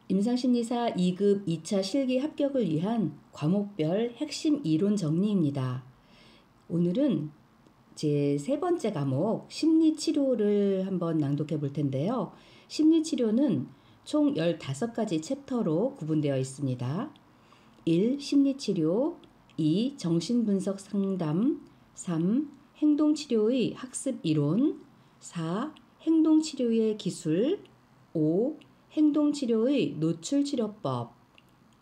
임상심리사 2급 2차 실기 합격을 위한 과목별 핵심 이론 정리입니다. 오늘은 제 세 번째 과목 심리치료를 한번 낭독해 볼 텐데요. 심리치료는 총 15가지 챕터로 구분되어 있습니다. 1. 심리치료 2. 정신분석 상담 3. 행동치료의 학습 이론 4. 행동치료의 기술 5. 행동치료의 노출치료법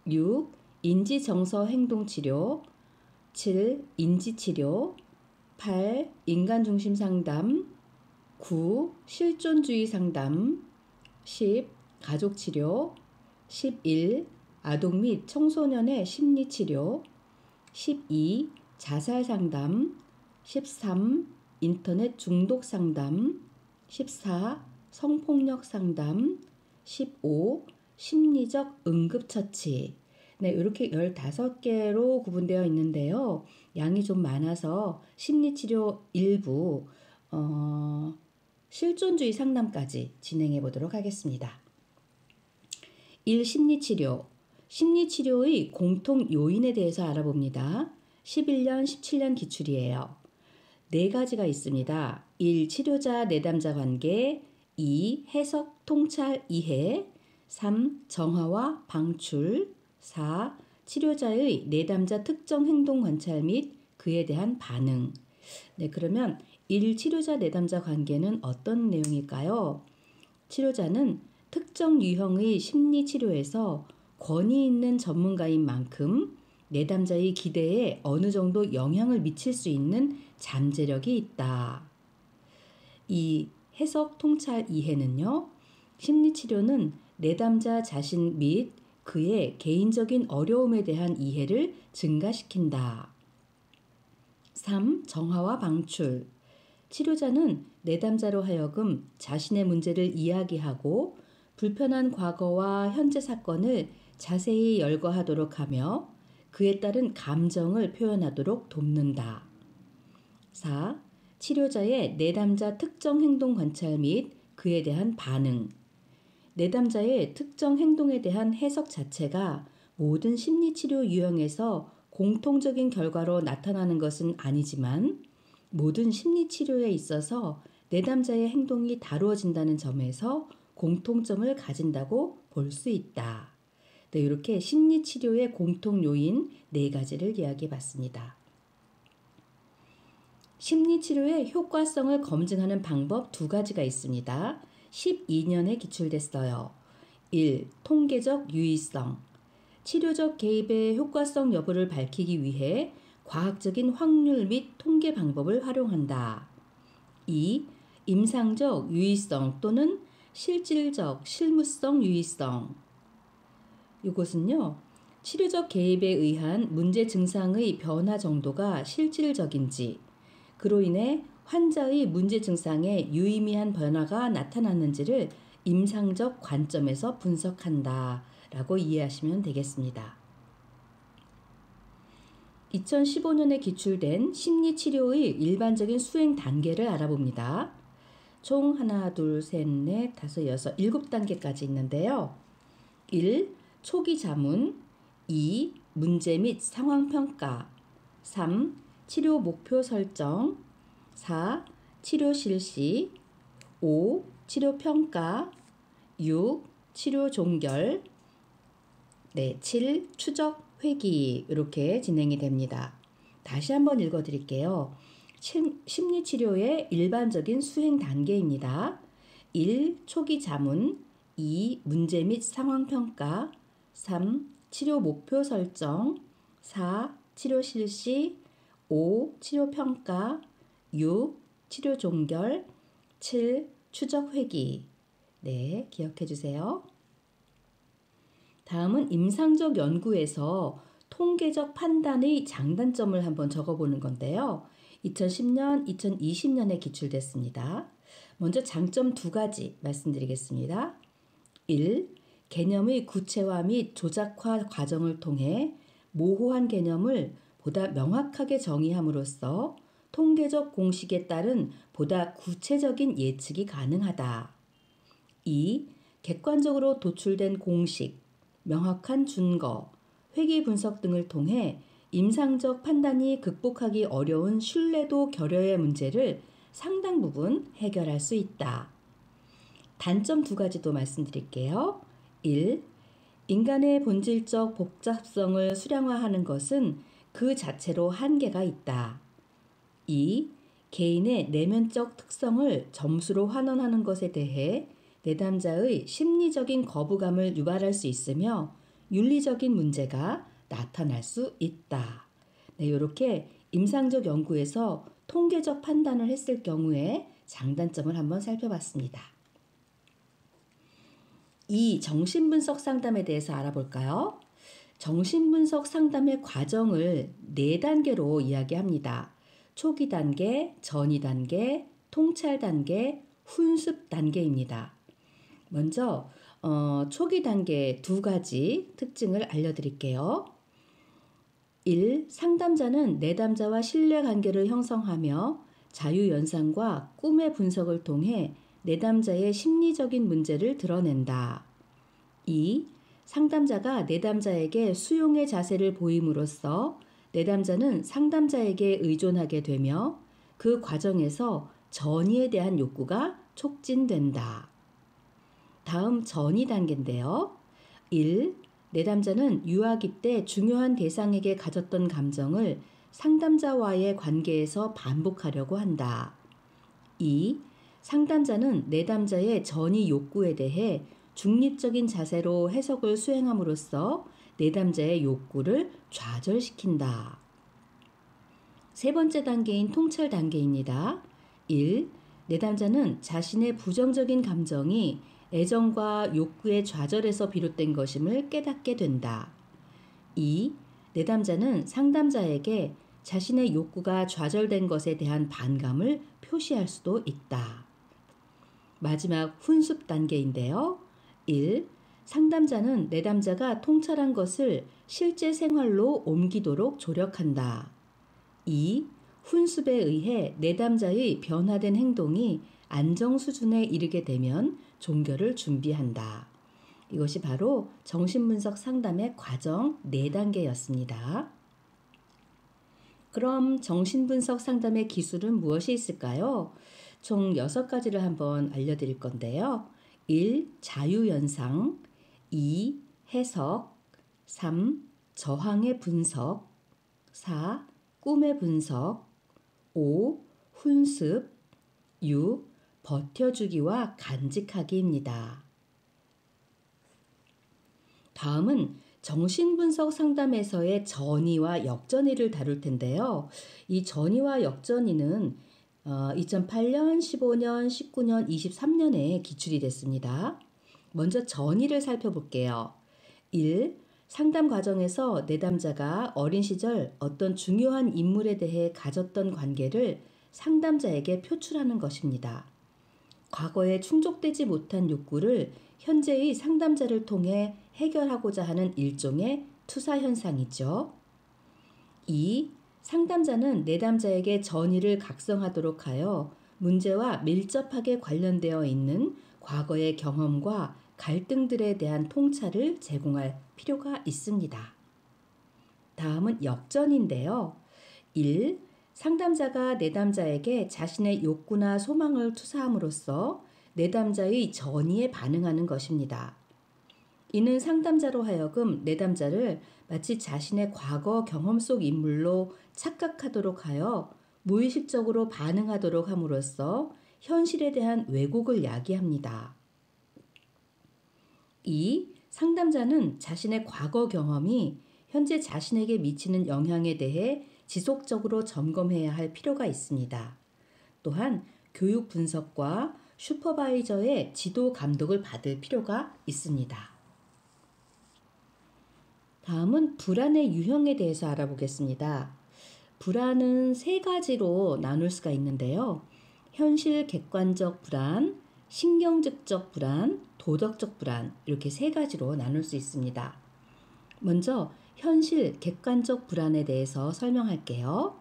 6. 인지정서 행동치료 7. 인지치료 8. 인간중심 상담 9. 실존주의 상담 10. 가족치료 11. 아동 및 청소년의 심리치료 12. 자살상담 13. 인터넷 중독 상담 14. 성폭력 상담 15. 심리적 응급처치. 네, 이렇게 15개로 구분되어 있는데요. 양이 좀 많아서 심리치료 일부, 실존주의 상담까지 진행해 보도록 하겠습니다. 1. 심리치료. 심리치료의 공통 요인에 대해서 알아봅니다. 11년, 17년 기출이에요. 4가지가 있습니다. 1. 치료자 내담자 관계 2. 해석, 통찰, 이해 3. 정화와 방출 4. 치료자의 내담자 특정 행동 관찰 및 그에 대한 반응. 네, 그러면 1. 치료자 내담자 관계는 어떤 내용일까요? 치료자는 특정 유형의 심리치료에서 권위 있는 전문가인 만큼 내담자의 기대에 어느 정도 영향을 미칠 수 있는 잠재력이 있다. 이 해석, 통찰, 이해는요. 심리치료는 내담자 자신 및 그의 개인적인 어려움에 대한 이해를 증가시킨다. 3. 정화와 방출. 치료자는 내담자로 하여금 자신의 문제를 이야기하고 불편한 과거와 현재 사건을 자세히 열거하도록 하며 그에 따른 감정을 표현하도록 돕는다. 4. 치료자의 내담자 특정 행동 관찰 및 그에 대한 반응. 내담자의 특정 행동에 대한 해석 자체가 모든 심리치료 유형에서 공통적인 결과로 나타나는 것은 아니지만 모든 심리치료에 있어서 내담자의 행동이 다루어진다는 점에서 공통점을 가진다고 볼 수 있다. 네, 이렇게 심리치료의 공통 요인 4가지를 이야기해 봤습니다. 심리치료의 효과성을 검증하는 방법 2가지가 있습니다. 12년에 기출됐어요. 1. 통계적 유의성. 치료적 개입의 효과성 여부를 밝히기 위해 과학적인 확률 및 통계 방법을 활용한다. 2. 임상적 유의성 또는 실질적 실무성 유의성. 이것은요, 치료적 개입에 의한 문제 증상의 변화 정도가 실질적인지, 그로 인해 환자의 문제 증상에 유의미한 변화가 나타났는지를 임상적 관점에서 분석한다 라고 이해하시면 되겠습니다. 2015년에 기출된 심리치료의 일반적인 수행 단계를 알아봅니다. 총 하나, 둘, 셋, 넷, 다섯, 여섯, 7단계까지 있는데요. 1. 초기 자문 2. 문제 및 상황 평가 3. 치료 목표 설정 4. 치료 실시 5. 치료 평가 6. 치료 종결 7. 추적 회기 이렇게 진행이 됩니다. 다시 한번 읽어드릴게요. 심리치료의 일반적인 수행 단계입니다. 1. 초기 자문 2. 문제 및 상황 평가 3. 치료 목표 설정 4. 치료 실시 5. 치료 평가 6. 치료 종결 7. 추적 회기. 네, 기억해 주세요. 다음은 임상적 연구에서 통계적 판단의 장단점을 한번 적어보는 건데요. 2010년, 2020년에 기출됐습니다. 먼저 장점 2가지 말씀드리겠습니다. 1. 개념의 구체화 및 조작화 과정을 통해 모호한 개념을 보다 명확하게 정의함으로써 통계적 공식에 따른 보다 구체적인 예측이 가능하다. 2. 객관적으로 도출된 공식, 명확한 준거, 회귀 분석 등을 통해 임상적 판단이 극복하기 어려운 신뢰도 결여의 문제를 상당 부분 해결할 수 있다. 단점 두 가지도 말씀드릴게요. 1. 인간의 본질적 복잡성을 수량화하는 것은 그 자체로 한계가 있다. 2. 개인의 내면적 특성을 점수로 환원하는 것에 대해 내담자의 심리적인 거부감을 유발할 수 있으며 윤리적인 문제가 나타날 수 있다. 네, 이렇게 임상적 연구에서 통계적 판단을 했을 경우에 장단점을 한번 살펴봤습니다. 이 정신분석 상담에 대해서 알아볼까요? 정신분석 상담의 과정을 4단계로 이야기합니다. 초기 단계, 전이 단계, 통찰 단계, 훈습 단계입니다. 먼저 초기 단계 두 가지 특징을 알려드릴게요. 1. 상담자는 내담자와 신뢰관계를 형성하며 자유연상과 꿈의 분석을 통해 내담자의 심리적인 문제를 드러낸다. 2. 상담자가 내담자에게 수용의 자세를 보임으로써 내담자는 상담자에게 의존하게 되며 그 과정에서 전이에 대한 욕구가 촉진된다. 다음 전이 단계인데요. 1. 내담자는 유아기 때 중요한 대상에게 가졌던 감정을 상담자와의 관계에서 반복하려고 한다. 2. 상담자는 내담자의 전이 욕구에 대해 중립적인 자세로 해석을 수행함으로써 내담자의 욕구를 좌절시킨다. 세 번째 단계인 통찰 단계입니다. 1. 내담자는 자신의 부정적인 감정이 애정과 욕구의 좌절에서 비롯된 것임을 깨닫게 된다. 2. 내담자는 상담자에게 자신의 욕구가 좌절된 것에 대한 반감을 표시할 수도 있다. 마지막 훈습 단계인데요. 1. 상담자는 내담자가 통찰한 것을 실제 생활로 옮기도록 조력한다. 2. 훈습에 의해 내담자의 변화된 행동이 안정 수준에 이르게 되면 종결을 준비한다. 이것이 바로 정신분석 상담의 과정 4단계였습니다. 그럼 정신분석 상담의 기술은 무엇이 있을까요? 총 6가지를 한번 알려드릴 건데요. 1. 자유연상, 2. 해석, 3. 저항의 분석, 4. 꿈의 분석, 5. 훈습, 6. 버텨주기와 간직하기입니다. 다음은 정신분석 상담에서의 전이와 역전이를 다룰 텐데요. 이 전이와 역전이는 2008년, 15년, 19년, 23년에 기출이 됐습니다. 먼저 전이를 살펴볼게요. 1. 상담 과정에서 내담자가 어린 시절 어떤 중요한 인물에 대해 가졌던 관계를 상담자에게 표출하는 것입니다. 과거에 충족되지 못한 욕구를 현재의 상담자를 통해 해결하고자 하는 일종의 투사 현상이죠. 2. 상담자는 내담자에게 전이를 각성하도록 하여 문제와 밀접하게 관련되어 있는 과거의 경험과 갈등들에 대한 통찰을 제공할 필요가 있습니다. 다음은 역전인데요. 1. 상담자가 내담자에게 자신의 욕구나 소망을 투사함으로써 내담자의 전이에 반응하는 것입니다. 이는 상담자로 하여금 내담자를 마치 자신의 과거 경험 속 인물로 착각하도록 하여 무의식적으로 반응하도록 함으로써 현실에 대한 왜곡을 야기합니다. 2. 상담자는 자신의 과거 경험이 현재 자신에게 미치는 영향에 대해 지속적으로 점검해야 할 필요가 있습니다. 또한 교육 분석과 슈퍼바이저의 지도 감독을 받을 필요가 있습니다. 다음은 불안의 유형에 대해서 알아보겠습니다. 불안은 3가지로 나눌 수가 있는데요. 현실 객관적 불안, 신경직적 불안, 도덕적 불안 이렇게 3가지로 나눌 수 있습니다. 먼저 현실 객관적 불안에 대해서 설명할게요.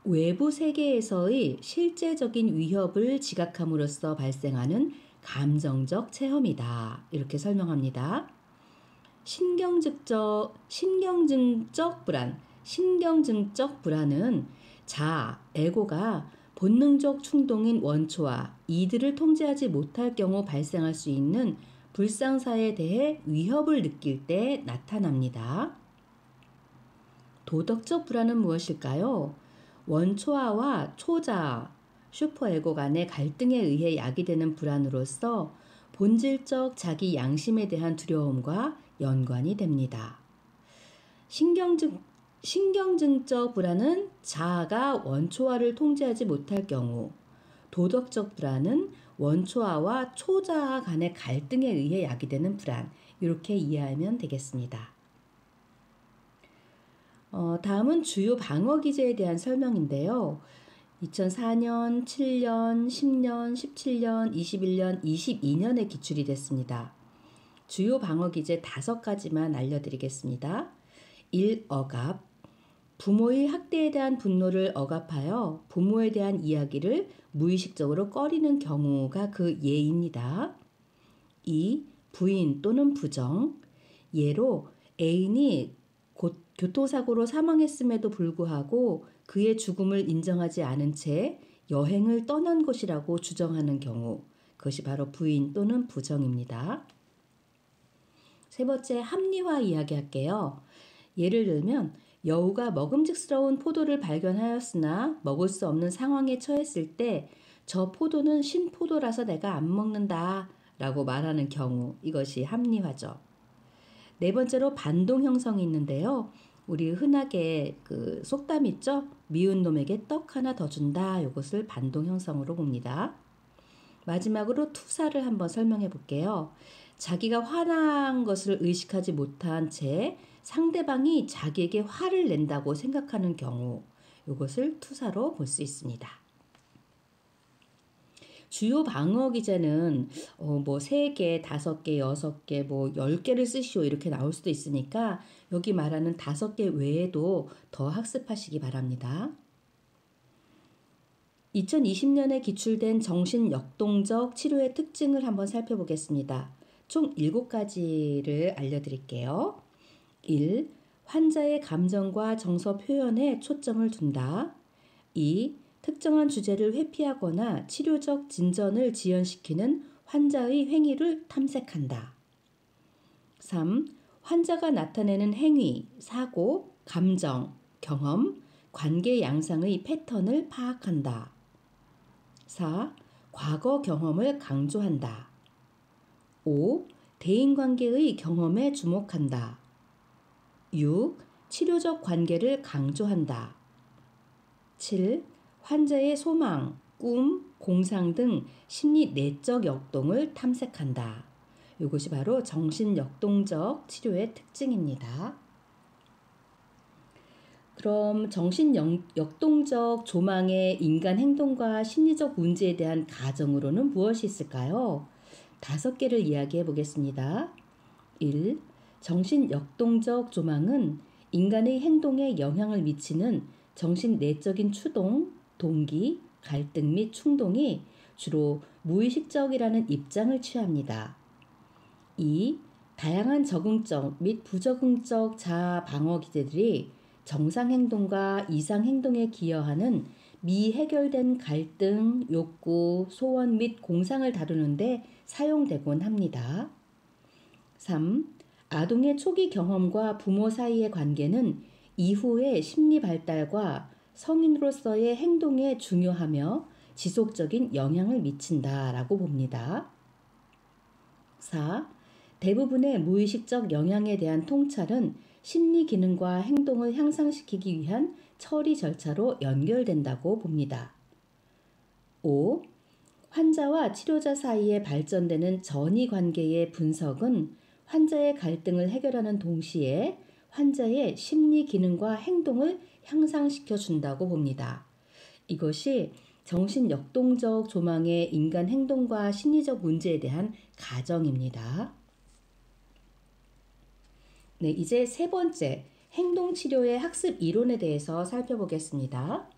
외부 세계에서의 실제적인 위협을 지각함으로써 발생하는 감정적 체험이다. 이렇게 설명합니다. 신경증적 불안은 자아, 에고가 본능적 충동인 원초와 이들을 통제하지 못할 경우 발생할 수 있는 불상사에 대해 위협을 느낄 때 나타납니다. 도덕적 불안은 무엇일까요? 원초아와 초자아, 슈퍼에고 간의 갈등에 의해 야기되는 불안으로서 본질적 자기 양심에 대한 두려움과 연관이 됩니다. 신경증적 불안은 자아가 원초아를 통제하지 못할 경우, 도덕적 불안은 원초아와 초자아 간의 갈등에 의해 야기되는 불안, 이렇게 이해하면 되겠습니다. 다음은 주요 방어 기제에 대한 설명인데요. 2004년, 7년, 10년, 17년, 21년, 22년에 기출이 됐습니다. 주요 방어 기제 5가지만 알려드리겠습니다. 1. 억압. 부모의 학대에 대한 분노를 억압하여 부모에 대한 이야기를 무의식적으로 꺼리는 경우가 그 예입니다. 2. 부인 또는 부정. 예로 애인이 교통사고로 사망했음에도 불구하고 그의 죽음을 인정하지 않은 채 여행을 떠난 것이라고 주장하는 경우, 그것이 바로 부인 또는 부정입니다. 세 번째, 합리화 이야기할게요. 예를 들면 여우가 먹음직스러운 포도를 발견하였으나 먹을 수 없는 상황에 처했을 때 저 포도는 신포도라서 내가 안 먹는다 라고 말하는 경우, 이것이 합리화죠. 네 번째로 반동 형성이 있는데요. 우리 흔하게 그 속담 있죠? 미운 놈에게 떡 하나 더 준다. 이것을 반동 형성으로 봅니다. 마지막으로 투사를 한번 설명해 볼게요. 자기가 화난 것을 의식하지 못한 채 상대방이 자기에게 화를 낸다고 생각하는 경우, 이것을 투사로 볼 수 있습니다. 주요 방어 기제는 3개, 5개, 6개, 10개를 쓰시오 이렇게 나올 수도 있으니까 여기 말하는 5개 외에도 더 학습하시기 바랍니다. 2020년에 기출된 정신역동적 치료의 특징을 한번 살펴보겠습니다. 총 7가지를 알려드릴게요. 1. 환자의 감정과 정서 표현에 초점을 둔다. 2. 특정한 주제를 회피하거나 치료적 진전을 지연시키는 환자의 행위를 탐색한다. 3. 환자가 나타내는 행위, 사고, 감정, 경험, 관계 양상의 패턴을 파악한다. 4. 과거 경험을 강조한다. 5. 대인관계의 경험에 주목한다. 6. 치료적 관계를 강조한다. 7. 환자의 소망, 꿈, 공상 등 심리 내적 역동을 탐색한다. 이것이 바로 정신역동적 치료의 특징입니다. 그럼 정신역동적 조망의 인간 행동과 심리적 문제에 대한 가정으로는 무엇이 있을까요? 5개를 이야기해 보겠습니다. 1. 정신역동적 조망은 인간의 행동에 영향을 미치는 정신 내적인 추동, 동기, 갈등 및 충동이 주로 무의식적이라는 입장을 취합니다. 2. 다양한 적응적 및 부적응적 자아 방어 기제들이 정상 행동과 이상 행동에 기여하는 미해결된 갈등, 욕구, 소원 및 공상을 다루는데 사용되곤 합니다. 3. 아동의 초기 경험과 부모 사이의 관계는 이후의 심리 발달과 성인으로서의 행동에 중요하며 지속적인 영향을 미친다라고 봅니다. 4. 대부분의 무의식적 영향에 대한 통찰은 심리 기능과 행동을 향상시키기 위한 처리 절차로 연결된다고 봅니다. 5. 환자와 치료자 사이에 발전되는 전이 관계의 분석은 환자의 갈등을 해결하는 동시에 환자의 심리 기능과 행동을 향상시켜 준다고 봅니다. 이것이 정신역동적 조망의 인간 행동과 심리적 문제에 대한 가정입니다. 네, 이제 3번째, 행동치료의 학습 이론에 대해서 살펴보겠습니다.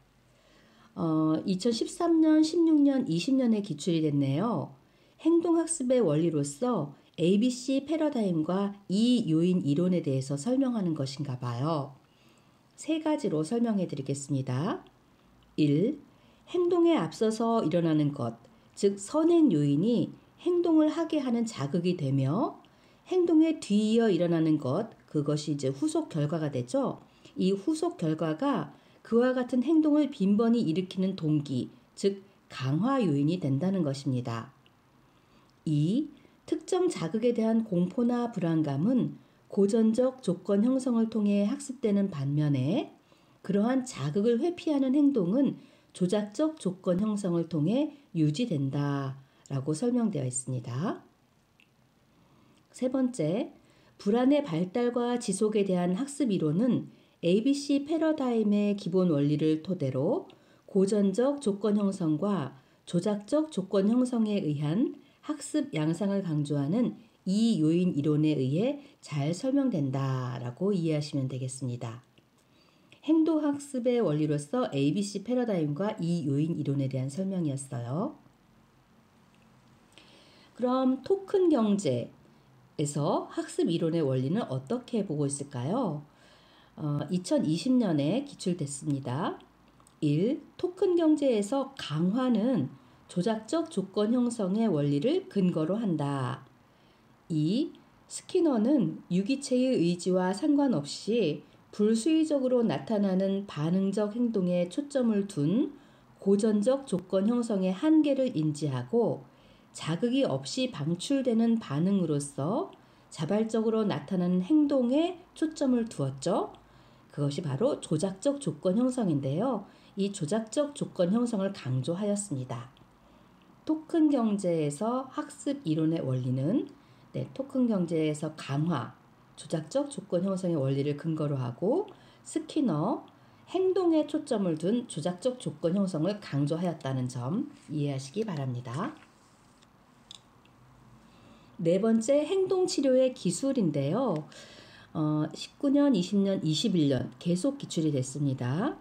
2013년, 16년, 20년에 기출이 됐네요. 행동학습의 원리로서 ABC 패러다임과 이 요인 이론에 대해서 설명하는 것인가 봐요. 세 가지로 설명해 드리겠습니다. 1. 행동에 앞서서 일어나는 것, 즉 선행 요인이 행동을 하게 하는 자극이 되며 행동에 뒤이어 일어나는 것, 그것이 이제 후속 결과가 되죠. 이 후속 결과가 그와 같은 행동을 빈번히 일으키는 동기, 즉 강화 요인이 된다는 것입니다. 2. 특정 자극에 대한 공포나 불안감은 고전적 조건 형성을 통해 학습되는 반면에 그러한 자극을 회피하는 행동은 조작적 조건 형성을 통해 유지된다라고 설명되어 있습니다. 세 번째, 불안의 발달과 지속에 대한 학습 이론은 ABC 패러다임의 기본 원리를 토대로 고전적 조건 형성과 조작적 조건 형성에 의한 학습 양상을 강조하는 이 요인 이론에 의해 잘 설명된다라고 이해하시면 되겠습니다. 행동학습의 원리로서 ABC 패러다임과 이 요인 이론에 대한 설명이었어요. 그럼 토큰 경제에서 학습 이론의 원리는 어떻게 보고 있을까요? 2020년에 기출됐습니다. 1. 토큰 경제에서 강화는 조작적 조건 형성의 원리를 근거로 한다. 2. 스키너는 유기체의 의지와 상관없이 불수의적으로 나타나는 반응적 행동에 초점을 둔 고전적 조건 형성의 한계를 인지하고 자극이 없이 방출되는 반응으로서 자발적으로 나타나는 행동에 초점을 두었죠. 그것이 바로 조작적 조건 형성인데요. 이 조작적 조건 형성을 강조하였습니다. 토큰 경제에서 학습 이론의 원리는 토큰 경제에서 강화, 조작적 조건 형성의 원리를 근거로 하고 스키너, 행동에 초점을 둔 조작적 조건 형성을 강조하였다는 점 이해하시기 바랍니다. 네 번째, 행동치료의 기술인데요. 19년, 20년, 21년 계속 기출이 됐습니다.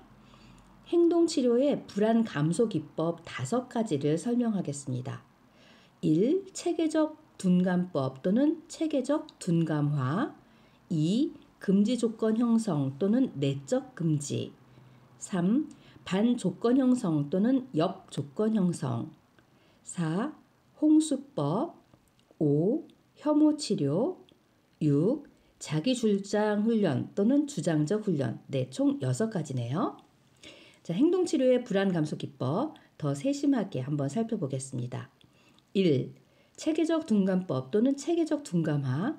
행동치료의 불안 감소 기법 5가지를 설명하겠습니다. 1. 체계적 둔감법 또는 체계적 둔감화. 2. 금지 조건 형성 또는 내적 금지. 3. 반조건 형성 또는 역조건 형성. 4. 홍수법. 5. 혐오 치료. 6. 자기 주장 훈련 또는 주장적 훈련. 총 6가지네요. 자, 행동치료의 불안 감소 기법 더 세심하게 한번 살펴보겠습니다. 1. 체계적 둔감법 또는 체계적 둔감화.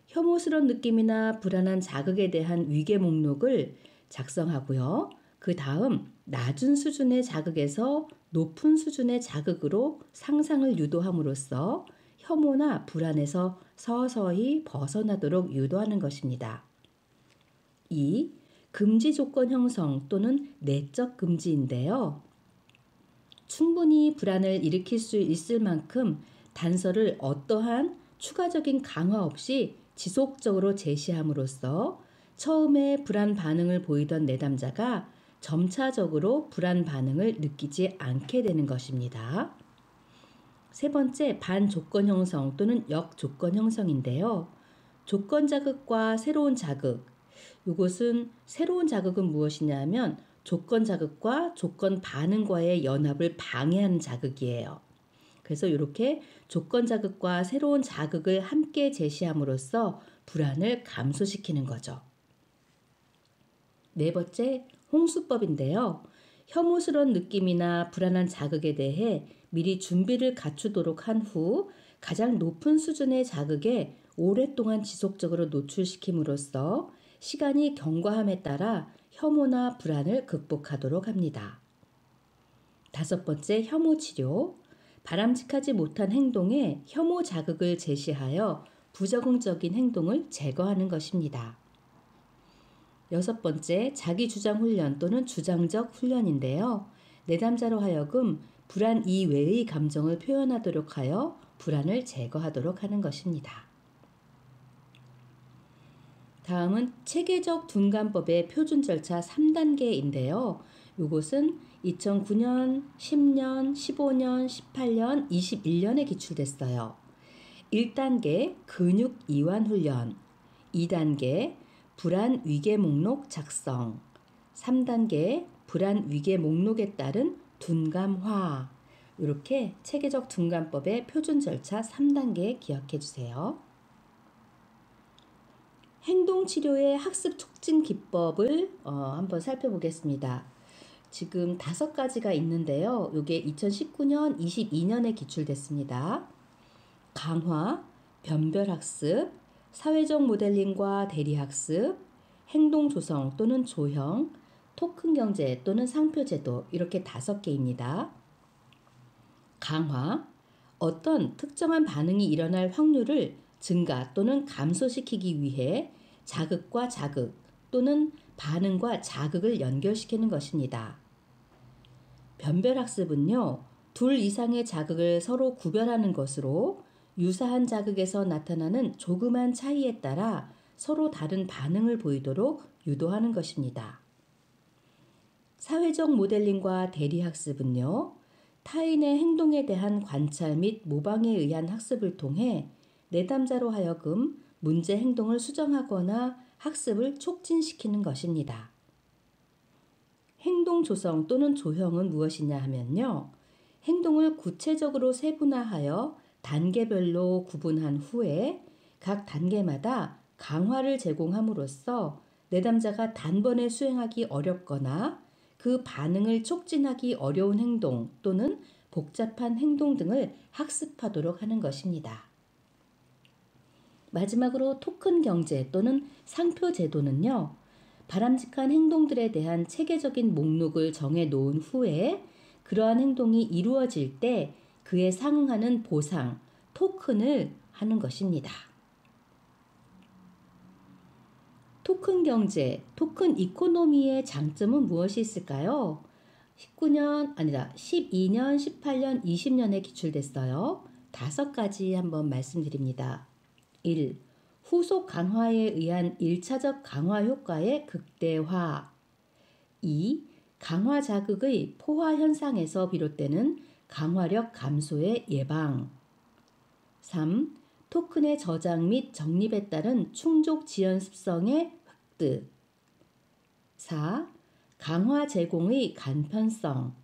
혐오스러운 느낌이나 불안한 자극에 대한 위계 목록을 작성하고요. 그 다음 낮은 수준의 자극에서 높은 수준의 자극으로 상상을 유도함으로써 혐오나 불안에서 서서히 벗어나도록 유도하는 것입니다. 2. 금지 조건 형성 또는 내적 금지인데요. 충분히 불안을 일으킬 수 있을 만큼 단서를 어떠한 추가적인 강화 없이 지속적으로 제시함으로써 처음에 불안 반응을 보이던 내담자가 점차적으로 불안 반응을 느끼지 않게 되는 것입니다. 세 번째, 반조건 형성 또는 역조건 형성인데요. 조건 자극과 새로운 자극. 이것은 새로운 자극은 무엇이냐면 조건 자극과 조건 반응과의 연합을 방해하는 자극이에요. 그래서 이렇게 조건 자극과 새로운 자극을 함께 제시함으로써 불안을 감소시키는 거죠. 네 번째, 홍수법인데요. 혐오스러운 느낌이나 불안한 자극에 대해 미리 준비를 갖추도록 한 후 가장 높은 수준의 자극에 오랫동안 지속적으로 노출시킴으로써 시간이 경과함에 따라 혐오나 불안을 극복하도록 합니다. 다섯 번째, 혐오 치료. 바람직하지 못한 행동에 혐오 자극을 제시하여 부적응적인 행동을 제거하는 것입니다. 여섯 번째, 자기 주장 훈련 또는 주장적 훈련인데요. 내담자로 하여금 불안 이외의 감정을 표현하도록 하여 불안을 제거하도록 하는 것입니다. 다음은 체계적 둔감법의 표준 절차 3단계인데요. 요것은 2009년, 10년, 15년, 18년, 21년에 기출됐어요. 1단계 근육 이완 훈련, 2단계 불안 위계 목록 작성, 3단계 불안 위계 목록에 따른 둔감화. 이렇게 체계적 둔감법의 표준 절차 3단계 기억해 주세요. 행동치료의 학습 촉진 기법을 한번 살펴보겠습니다. 지금 5가지가 있는데요. 이게 2019년, 22년에 기출됐습니다. 강화, 변별학습, 사회적 모델링과 대리학습, 행동조성 또는 조형, 토큰경제 또는 상표제도 이렇게 5개입니다. 강화, 어떤 특정한 반응이 일어날 확률을 증가 또는 감소시키기 위해 자극과 자극 또는 반응과 자극을 연결시키는 것입니다. 변별학습은요, 둘 이상의 자극을 서로 구별하는 것으로 유사한 자극에서 나타나는 조그만 차이에 따라 서로 다른 반응을 보이도록 유도하는 것입니다. 사회적 모델링과 대리학습은요, 타인의 행동에 대한 관찰 및 모방에 의한 학습을 통해 내담자로 하여금 문제 행동을 수정하거나 학습을 촉진시키는 것입니다. 행동 조성 또는 조형은 무엇이냐 하면요, 행동을 구체적으로 세분화하여 단계별로 구분한 후에 각 단계마다 강화를 제공함으로써 내담자가 단번에 수행하기 어렵거나 그 반응을 촉진하기 어려운 행동 또는 복잡한 행동 등을 학습하도록 하는 것입니다. 마지막으로 토큰 경제 또는 상표 제도는요, 바람직한 행동들에 대한 체계적인 목록을 정해 놓은 후에 그러한 행동이 이루어질 때 그에 상응하는 보상, 토큰을 하는 것입니다. 토큰 경제, 토큰 이코노미의 장점은 무엇이 있을까요? 12년, 18년, 20년에 기출됐어요. 5가지 한번 말씀드립니다. 1. 후속 강화에 의한 1차적 강화 효과의 극대화. 2. 강화 자극의 포화 현상에서 비롯되는 강화력 감소의 예방. 3. 토큰의 저장 및 정립에 따른 충족 지연 습성의 획득. 4. 강화 제공의 간편성.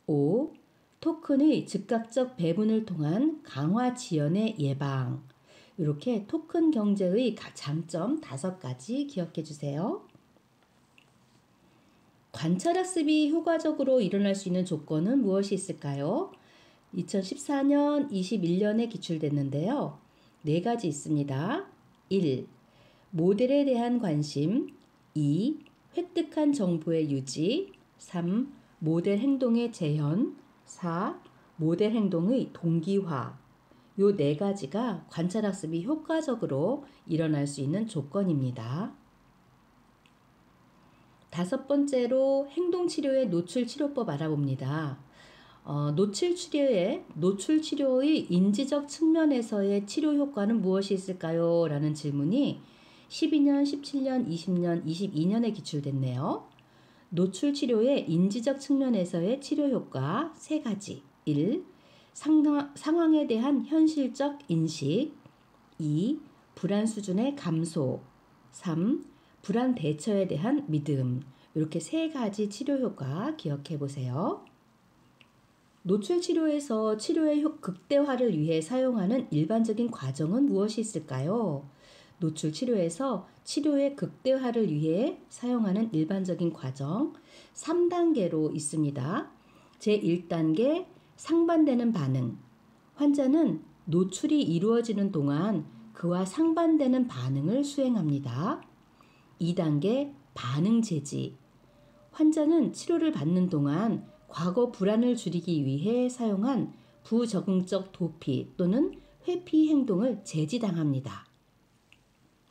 5. 토큰의 즉각적 배분을 통한 강화 지연의 예방. 이렇게 토큰 경제의 장점 5가지 기억해 주세요. 관찰학습이 효과적으로 일어날 수 있는 조건은 무엇이 있을까요? 2014년, 21년에 기출됐는데요. 4가지 있습니다. 1. 모델에 대한 관심. 2. 획득한 정보의 유지. 3. 모델 행동의 재현. 4. 모델 행동의 동기화. 요 4가지가 관찰학습이 효과적으로 일어날 수 있는 조건입니다. 5번째로 행동치료의 노출치료법 알아봅니다. 노출치료의 인지적 측면에서의 치료 효과는 무엇이 있을까요? 라는 질문이 12년, 17년, 20년, 22년에 기출됐네요. 노출치료의 인지적 측면에서의 치료 효과 3가지. 1. 상황에 대한 현실적 인식. 2. 불안 수준의 감소. 3. 불안 대처에 대한 믿음. 이렇게 3가지 치료 효과 기억해 보세요. 노출 치료에서 치료의 극대화를 위해 사용하는 일반적인 과정은 무엇이 있을까요? 노출 치료에서 치료의 극대화를 위해 사용하는 일반적인 과정 3단계로 있습니다. 제1단계 상반되는 반응. 환자는 노출이 이루어지는 동안 그와 상반되는 반응을 수행합니다. 2단계 반응 제지. 환자는 치료를 받는 동안 과거 불안을 줄이기 위해 사용한 부적응적 도피 또는 회피 행동을 제지당합니다.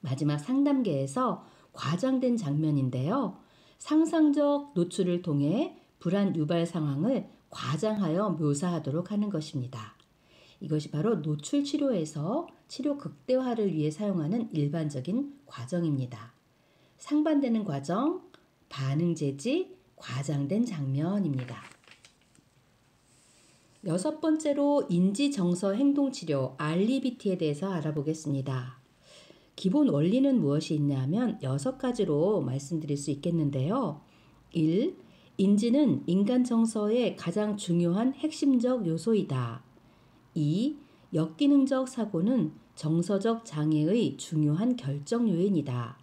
마지막 상단계에서 과장된 장면인데요. 상상적 노출을 통해 불안 유발 상황을 과장하여 묘사하도록 하는 것입니다. 이것이 바로 노출 치료에서 치료 극대화를 위해 사용하는 일반적인 과정입니다. 상반되는 과정, 반응 제지, 과장된 장면입니다. 여섯 번째로 인지정서 행동치료 REBT에 대해서 알아보겠습니다. 기본 원리는 무엇이 있냐면 6가지로 말씀드릴 수 있겠는데요. 1. 인지는 인간 정서의 가장 중요한 핵심적 요소이다. 2. 역기능적 사고는 정서적 장애의 중요한 결정 요인이다.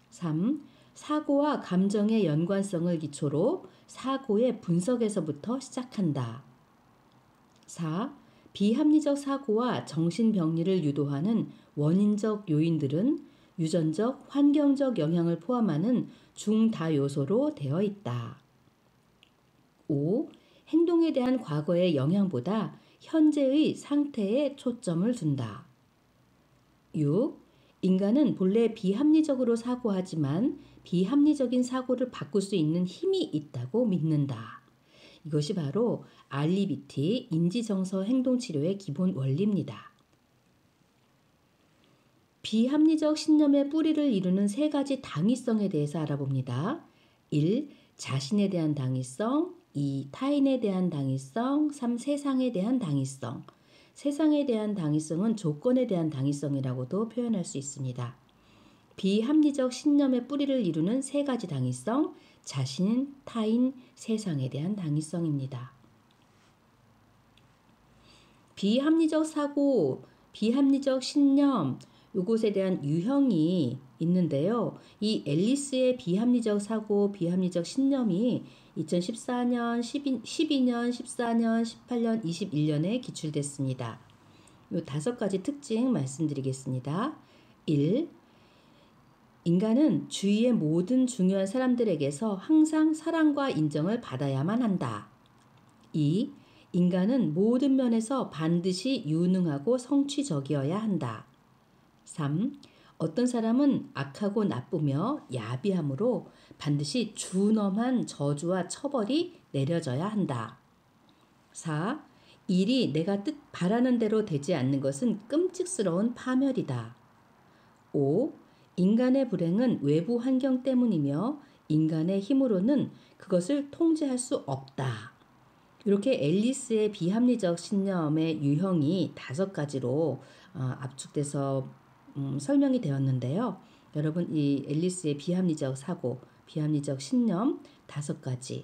3. 사고와 감정의 연관성을 기초로 사고의 분석에서부터 시작한다. 4. 비합리적 사고와 정신병리를 유도하는 원인적 요인들은 유전적, 환경적 영향을 포함하는 중다 요소로 되어 있다. 5. 행동에 대한 과거의 영향보다 현재의 상태에 초점을 둔다. 6. 인간은 본래 비합리적으로 사고하지만 비합리적인 사고를 바꿀 수 있는 힘이 있다고 믿는다. 이것이 바로 REBT, 인지정서 행동치료의 기본 원리입니다. 비합리적 신념의 뿌리를 이루는 3가지 당위성에 대해서 알아봅니다. 1. 자신에 대한 당위성, 2. 타인에 대한 당위성, 3. 세상에 대한 당위성. 세상에 대한 당위성은 조건에 대한 당위성이라고도 표현할 수 있습니다. 비합리적 신념의 뿌리를 이루는 3가지 당위성, 자신, 타인, 세상에 대한 당위성입니다. 비합리적 사고, 비합리적 신념, 이것에 대한 유형이 있는데요. 이 앨리스의 비합리적 사고, 비합리적 신념이 2014년, 12년, 14년, 18년, 21년에 기출됐습니다. 이 5가지 특징 말씀드리겠습니다. 1. 인간은 주위의 모든 중요한 사람들에게서 항상 사랑과 인정을 받아야만 한다. 2. 인간은 모든 면에서 반드시 유능하고 성취적이어야 한다. 3. 어떤 사람은 악하고 나쁘며 야비함으로 반드시 준엄한 저주와 처벌이 내려져야 한다. 4. 일이 내가 바라는 대로 되지 않는 것은 끔찍스러운 파멸이다. 5. 인간의 불행은 외부 환경 때문이며 인간의 힘으로는 그것을 통제할 수 없다. 이렇게 앨리스의 비합리적 신념의 유형이 5가지로 압축돼서 설명이 되었는데요. 여러분 이 앨리스의 비합리적 사고, 비합리적 신념 5가지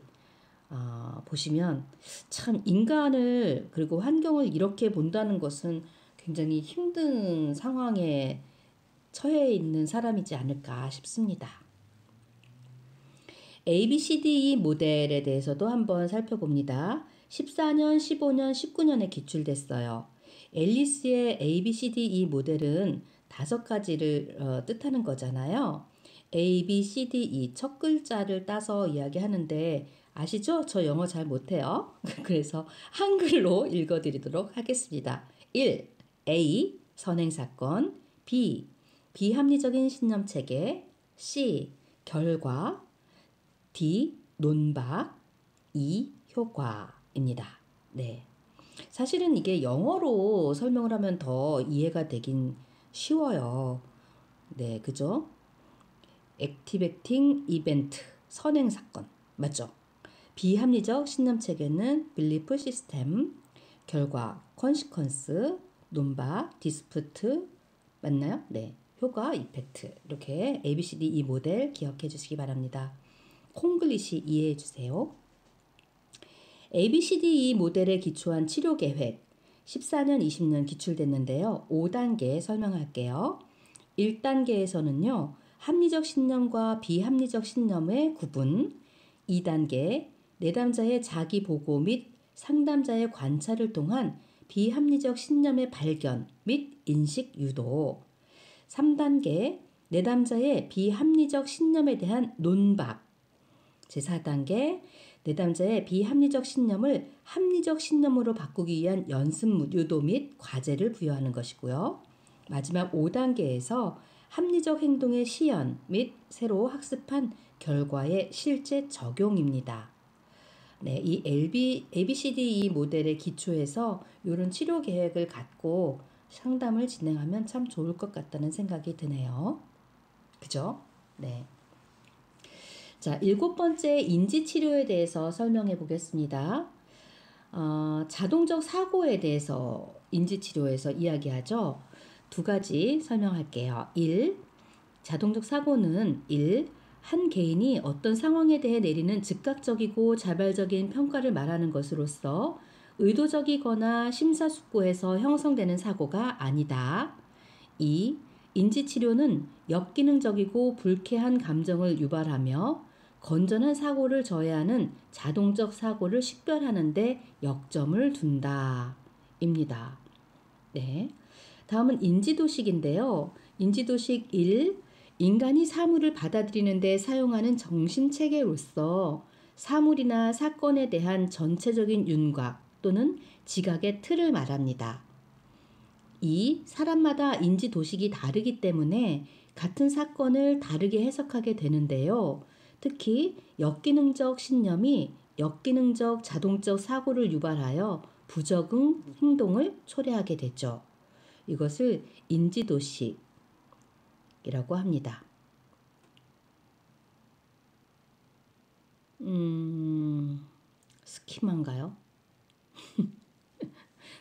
보시면 참 인간을 그리고 환경을 이렇게 본다는 것은 굉장히 힘든 상황에 처해 있는 사람이지 않을까 싶습니다. ABCDE 모델에 대해서도 한번 살펴봅니다. 14년, 15년, 19년에 기출됐어요. 앨리스의 ABCDE 모델은 5가지를 뜻하는 거잖아요. ABCDE 첫 글자를 따서 이야기하는데 아시죠? 저 영어 잘 못해요. 그래서 한글로 읽어드리도록 하겠습니다. 1. A. 선행사건 B. 비합리적인 신념체계 C. 결과 D. 논박 E. 효과입니다. 네. 사실은 이게 영어로 설명을 하면 더 이해가 되긴 쉬워요. 네, 그죠? 액티베이팅 이벤트, 선행사건. 맞죠? 비합리적 신념체계는 belief 시스템, 결과 consequence, 논박, 디스프트, 맞나요? 네. 효과, 이펙트. 이렇게 ABCDE 모델 기억해 주시기 바랍니다. 콩글리시 이해해 주세요. ABCDE 모델에 기초한 치료 계획 14년, 20년 기출됐는데요. 5단계 설명할게요. 1단계에서는요. 합리적 신념과 비합리적 신념의 구분 2단계 내담자의 자기 보고 및 상담자의 관찰을 통한 비합리적 신념의 발견 및 인식 유도 3단계 내담자의 비합리적 신념에 대한 논박 제4단계 내담자의 비합리적 신념을 합리적 신념으로 바꾸기 위한 연습 유도 및 과제를 부여하는 것이고요. 마지막 5단계에서 합리적 행동의 시연 및 새로 학습한 결과의 실제 적용입니다. 네, 이 ABCDE 모델의 기초에서 이런 치료 계획을 갖고 상담을 진행하면 참 좋을 것 같다는 생각이 드네요. 그죠? 네. 자, 7번째 인지치료에 대해서 설명해 보겠습니다. 자동적 사고에 대해서 인지치료에서 이야기하죠. 두 가지 설명할게요. 1. 자동적 사고는 1. 한 개인이 어떤 상황에 대해 내리는 즉각적이고 자발적인 평가를 말하는 것으로서 의도적이거나 심사숙고해서 형성되는 사고가 아니다. 2. 인지치료는 역기능적이고 불쾌한 감정을 유발하며 건전한 사고를 저해하는 자동적 사고를 식별하는 데 역점을 둔다. 입니다. 네. 다음은 인지도식인데요. 인지도식 1. 인간이 사물을 받아들이는 데 사용하는 정신체계로서 사물이나 사건에 대한 전체적인 윤곽 또는 지각의 틀을 말합니다. 2. 사람마다 인지도식이 다르기 때문에 같은 사건을 다르게 해석하게 되는데요. 특히 역기능적 신념이 역기능적 자동적 사고를 유발하여 부적응 행동을 초래하게 되죠. 이것을 인지도식이라고 합니다. 스키마인가요?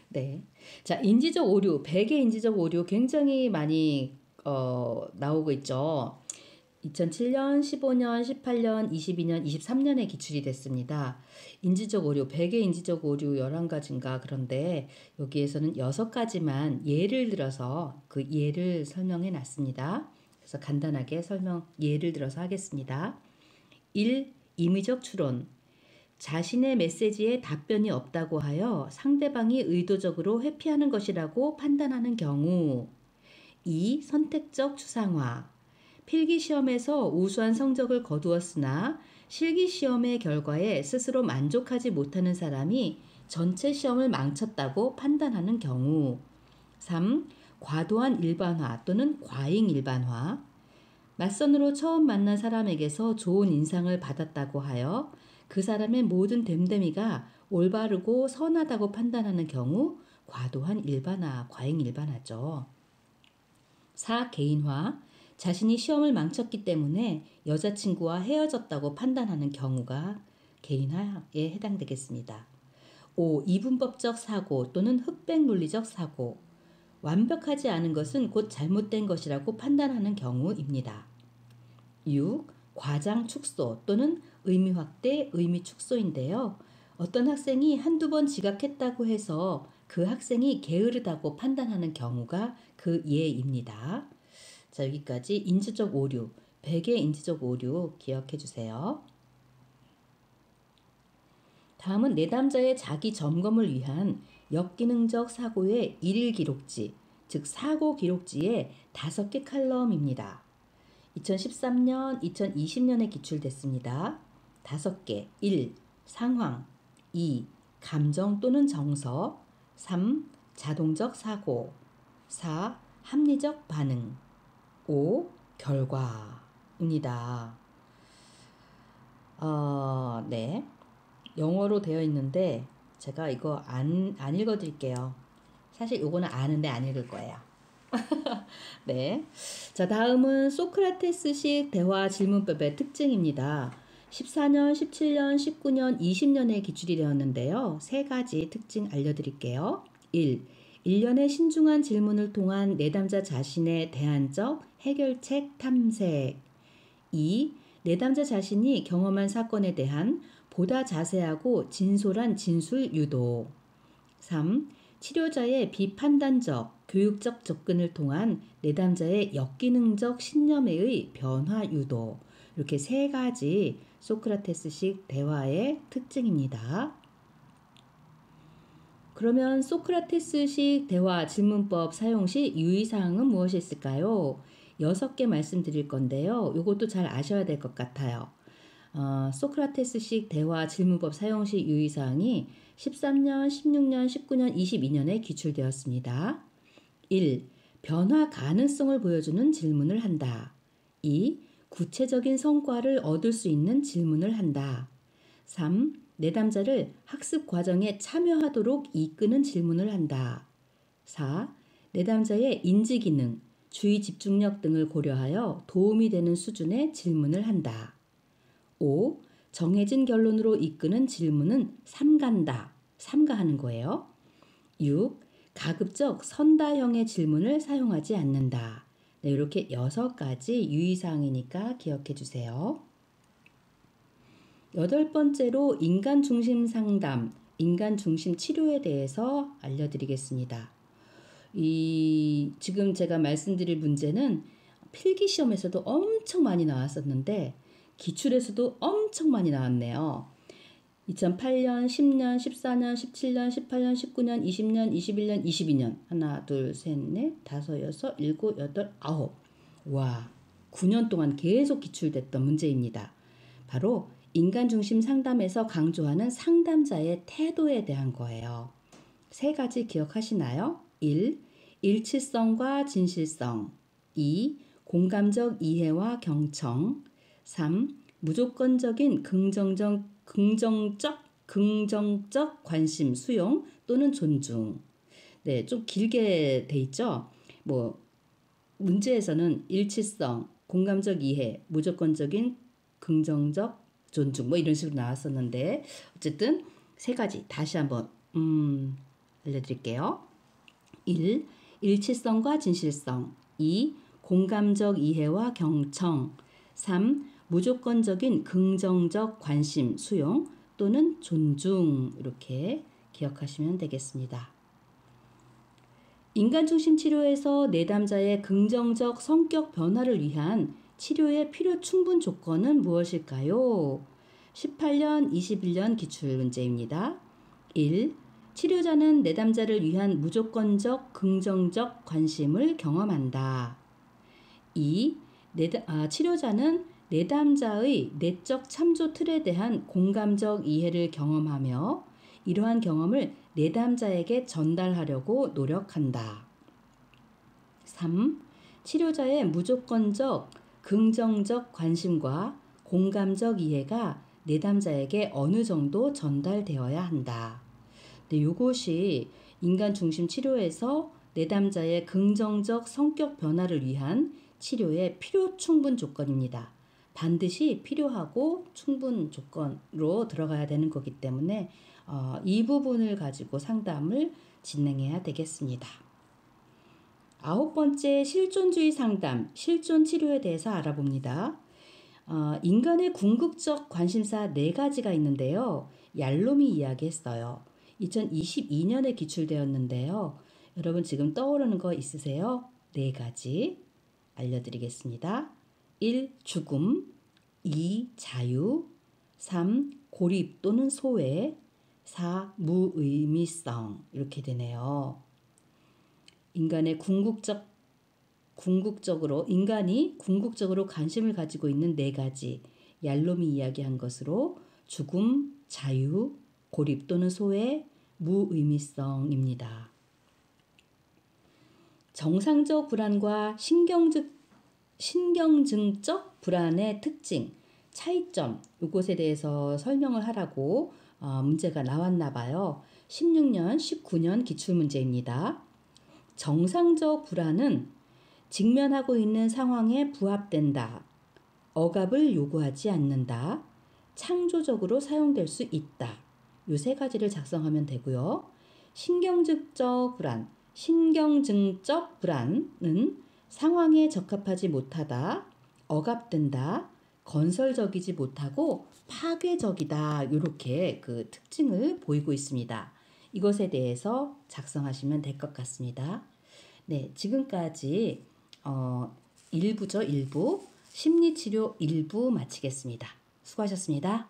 네. 자, 인지적 오류, 베개 인지적 오류 굉장히 많이 나오고 있죠. 2007년, 15년, 18년, 22년, 23년에 기출이 됐습니다. 인지적 오류, 베개 인지적 오류 11가지인가 그런데 여기에서는 6가지만 예를 들어서 그 예를 설명해 놨습니다. 그래서 간단하게 예를 들어서 하겠습니다. 1. 임의적 추론. 자신의 메시지에 답변이 없다고 하여 상대방이 의도적으로 회피하는 것이라고 판단하는 경우. 2. 선택적 추상화. 필기시험에서 우수한 성적을 거두었으나 실기시험의 결과에 스스로 만족하지 못하는 사람이 전체 시험을 망쳤다고 판단하는 경우. 3. 과도한 일반화 또는 과잉 일반화. 맞선으로 처음 만난 사람에게서 좋은 인상을 받았다고 하여 그 사람의 모든 됨됨이가 올바르고 선하다고 판단하는 경우 과도한 일반화, 과잉 일반화죠. 4. 개인화. 자신이 시험을 망쳤기 때문에 여자친구와 헤어졌다고 판단하는 경우가 개인화에 해당되겠습니다. 5. 이분법적 사고 또는 흑백 논리적 사고. 완벽하지 않은 것은 곧 잘못된 것이라고 판단하는 경우입니다. 6. 과장 축소 또는 의미 확대, 의미 축소인데요. 어떤 학생이 한두 번 지각했다고 해서 그 학생이 게으르다고 판단하는 경우가 그 예입니다. 자, 여기까지 인지적 오류, 베개 인지적 오류 기억해 주세요. 다음은 내담자의 자기 점검을 위한 역기능적 사고의 일일 기록지, 즉 사고 기록지의 5개 칼럼입니다. 2013년, 2020년에 기출됐습니다. 5개. 1. 상황. 2. 감정 또는 정서. 3. 자동적 사고. 4. 합리적 반응. 5. 결과입니다. 네. 영어로 되어 있는데 제가 이거 안 읽어드릴게요. 사실 이거는 아는데 안 읽을 거예요. 네. 자, 다음은 소크라테스식 대화 질문법의 특징입니다. 14년, 17년, 19년, 20년에 기출이 되었는데요. 3가지 특징 알려드릴게요. 1. 일련의 신중한 질문을 통한 내담자 자신의 대안적 해결책 탐색. 2. 내담자 자신이 경험한 사건에 대한 보다 자세하고 진솔한 진술 유도. 3. 치료자의 비판단적, 교육적 접근을 통한 내담자의 역기능적 신념의 변화 유도. 이렇게 3가지 소크라테스식 대화의 특징입니다. 그러면 소크라테스식 대화 질문법 사용 시 유의사항은 무엇이 있을까요? 6개 말씀드릴 건데요. 이것도 잘 아셔야 될 것 같아요. 소크라테스식 대화 질문법 사용 시 유의사항이 13년, 16년, 19년, 22년에 기출되었습니다. 1. 변화 가능성을 보여주는 질문을 한다. 2. 구체적인 성과를 얻을 수 있는 질문을 한다. 3. 내담자를 학습 과정에 참여하도록 이끄는 질문을 한다. 4. 내담자의 인지기능, 주의 집중력 등을 고려하여 도움이 되는 수준의 질문을 한다. 5. 정해진 결론으로 이끄는 질문은 삼간다. 삼가하는 거예요. 6. 가급적 선다형의 질문을 사용하지 않는다. 네, 이렇게 6가지 유의사항이니까 기억해 주세요. 8번째로 인간 중심 상담, 인간 중심 치료에 대해서 알려드리겠습니다. 지금 제가 말씀드릴 문제는 필기 시험에서도 엄청 많이 나왔었는데 기출에서도 엄청 많이 나왔네요. 2008년, 10년, 14년, 17년, 18년, 19년, 20년, 21년, 22년. 하나, 둘, 셋, 넷, 다섯, 여섯, 일곱, 여덟, 아홉. 와, 9년 동안 계속 기출됐던 문제입니다. 바로 인간 중심 상담에서 강조하는 상담자의 태도에 대한 거예요. 3가지 기억하시나요? 1. 일치성과 진실성. 2. 공감적 이해와 경청. 3. 무조건적인 긍정적 관심, 수용 또는 존중. 네, 좀 길게 돼 있죠. 문제에서는 일치성, 공감적 이해, 무조건적인 긍정적 존중 이런 식으로 나왔었는데 어쨌든 3가지 다시 한번 알려드릴게요. 1. 일치성과 진실성. 2. 공감적 이해와 경청. 3. 무조건적인 긍정적 관심, 수용 또는 존중 이렇게 기억하시면 되겠습니다. 인간중심 치료에서 내담자의 긍정적 성격 변화를 위한 치료의 필요 충분 조건은 무엇일까요? 18년, 21년 기출 문제입니다. 1. 치료자는 내담자를 위한 무조건적 긍정적 관심을 경험한다. 2. 치료자는 내담자의 내적 참조 틀에 대한 공감적 이해를 경험하며 이러한 경험을 내담자에게 전달하려고 노력한다. 3. 치료자의 무조건적 긍정적 관심과 공감적 이해가 내담자에게 어느 정도 전달되어야 한다. 네, 이것이 인간 중심 치료에서 내담자의 긍정적 성격 변화를 위한 치료의 필요 충분 조건입니다. 반드시 필요하고 충분 조건으로 들어가야 되는 거기 때문에 이 부분을 가지고 상담을 진행해야 되겠습니다. 9번째 실존주의 상담, 실존 치료에 대해서 알아봅니다. 인간의 궁극적 관심사 4가지가 있는데요. 얄롬이 이야기했어요. 2022년에 기출되었는데요. 여러분 지금 떠오르는 거 있으세요? 4가지 알려드리겠습니다. 1. 죽음. 2. 자유. 3. 고립 또는 소외. 4. 무의미성. 이렇게 되네요. 인간이 궁극적으로 관심을 가지고 있는 4가지 얄롬이 이야기한 것으로 죽음, 자유, 고립 또는 소외, 무의미성입니다. 정상적 불안과 신경증적 불안의 특징, 차이점 이것에 대해서 설명을 하라고 문제가 나왔나 봐요. 16년, 19년 기출문제입니다. 정상적 불안은 직면하고 있는 상황에 부합된다. 억압을 요구하지 않는다. 창조적으로 사용될 수 있다. 이 3가지를 작성하면 되고요. 신경증적 불안은 상황에 적합하지 못하다, 억압된다, 건설적이지 못하고 파괴적이다. 이렇게 그 특징을 보이고 있습니다. 이것에 대해서 작성하시면 될 것 같습니다. 네, 지금까지 1부죠. 1부 심리치료 1부 마치겠습니다. 수고하셨습니다.